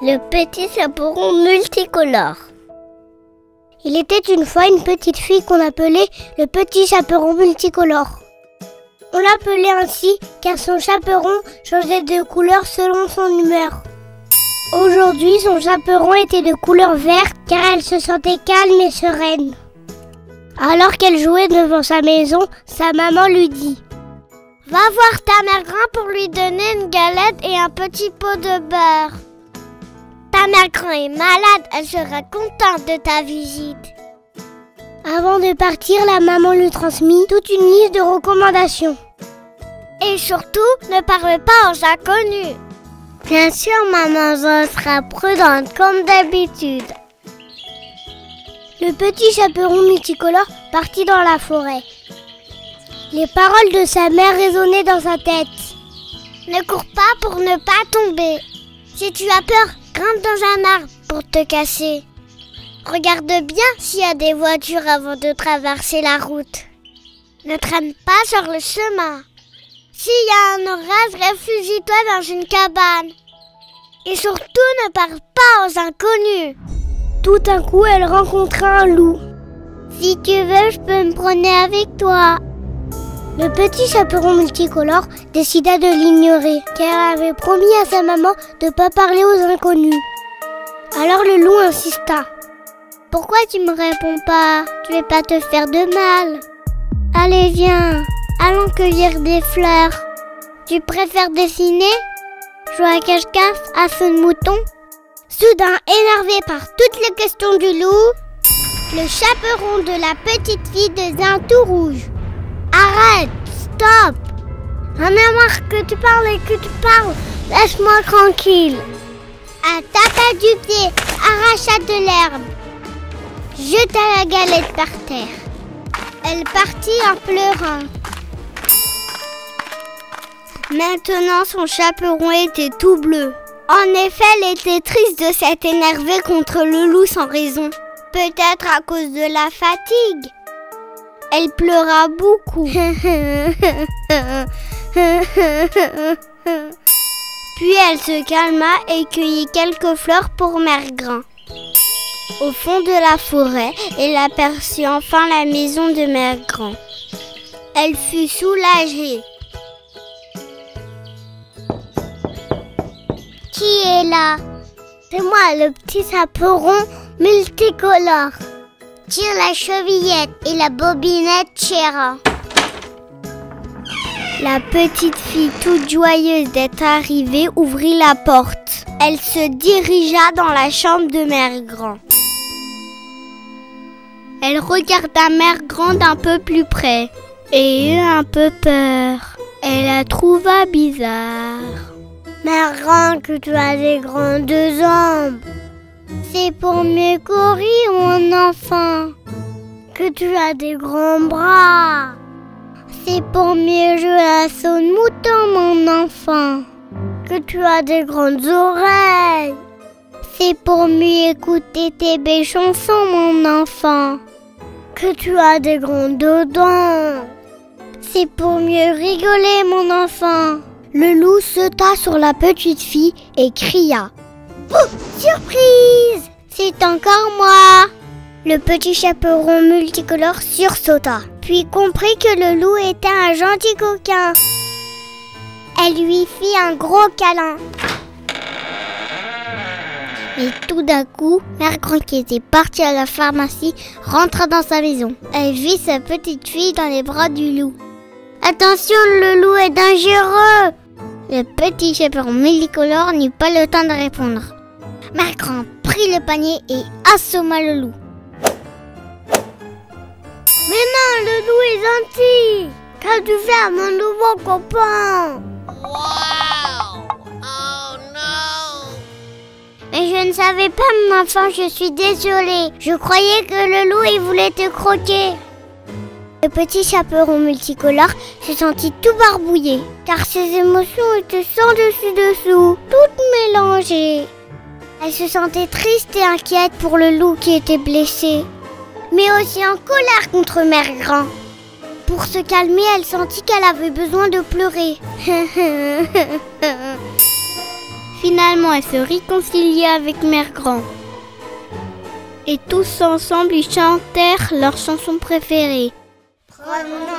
Le petit chaperon multicolore. Il était une fois une petite fille qu'on appelait le petit chaperon multicolore. On l'appelait ainsi car son chaperon changeait de couleur selon son humeur. Aujourd'hui, son chaperon était de couleur verte car elle se sentait calme et sereine. Alors qu'elle jouait devant sa maison, sa maman lui dit: « Va voir ta mère grand pour lui donner une galette et un petit pot de beurre. Ta mère grand est malade, elle sera contente de ta visite. » Avant de partir, la maman lui transmit toute une liste de recommandations. Et surtout, ne parle pas aux inconnus. Bien sûr, maman, je serai prudente comme d'habitude. Le petit chaperon multicolore partit dans la forêt. Les paroles de sa mère résonnaient dans sa tête. Ne cours pas pour ne pas tomber. Si tu as peur, grimpe dans un arbre pour te casser. Regarde bien s'il y a des voitures avant de traverser la route. Ne traîne pas sur le chemin. S'il y a un orage, réfugie-toi dans une cabane. Et surtout, ne parle pas aux inconnus. Tout d'un coup, elle rencontra un loup. Si tu veux, je peux me promener avec toi. Le petit chaperon multicolore décida de l'ignorer, car elle avait promis à sa maman de ne pas parler aux inconnus. Alors le loup insista. Pourquoi tu me réponds pas? Je vais pas te faire de mal. Allez, viens, allons cueillir des fleurs. Tu préfères dessiner? Jouer à cache-cache, à feu de mouton? Soudain, énervé par toutes les questions du loup, le chaperon de la petite fille devint tout rouge. Arrête, stop! J'en ai marre que tu parles et que tu parles. Laisse-moi tranquille. Elle tapa du pied, arracha de l'herbe, jeta la galette par terre. Elle partit en pleurant. Maintenant, son chaperon était tout bleu. En effet, elle était triste de s'être énervée contre le loup sans raison. Peut-être à cause de la fatigue. Elle pleura beaucoup. Puis elle se calma et cueillit quelques fleurs pour Mère Grand. Au fond de la forêt, elle aperçut enfin la maison de Mère Grand. Elle fut soulagée. Qui est là? C'est moi, le petit chaperon multicolore. Tire la chevillette et la bobinette, chéra. La petite fille, toute joyeuse d'être arrivée, ouvrit la porte. Elle se dirigea dans la chambre de Mère Grand. Elle regarda Mère Grand d'un peu plus près et eut un peu peur. Elle la trouva bizarre. Mère Grand, que tu as des grandes jambes. C'est pour mieux courir, mon enfant. Que tu as des grands bras. C'est pour mieux jouer à saut de mouton, mon enfant. Que tu as des grandes oreilles. C'est pour mieux écouter tes belles chansons, mon enfant. Que tu as des grandes dents. C'est pour mieux rigoler, mon enfant. Le loup sauta sur la petite fille et cria: « Oh, surprise! C'est encore moi !» Le petit chaperon multicolore sursauta, puis comprit que le loup était un gentil coquin. Elle lui fit un gros câlin. Et tout d'un coup, Mère Grand, qui était partie à la pharmacie, rentra dans sa maison. Elle vit sa petite fille dans les bras du loup. « Attention, le loup est dangereux !» Le petit chaperon multicolore n'eut pas le temps de répondre. Mère Grand prit le panier et assomma le loup. Mais non, le loup est gentil. Qu'as-tu fait à mon nouveau copain? Wow! Oh non! Mais je ne savais pas, mon enfant, je suis désolée. Je croyais que le loup, il voulait te croquer. Le petit chaperon multicolore se sentit tout barbouillé, car ses émotions étaient sans dessus-dessous, toutes mélangées. Elle se sentait triste et inquiète pour le loup qui était blessé, mais aussi en colère contre Mère Grand. Pour se calmer, elle sentit qu'elle avait besoin de pleurer. Finalement, elle se réconcilia avec Mère Grand. Et tous ensemble, ils chantèrent leur chanson préférée. Promenons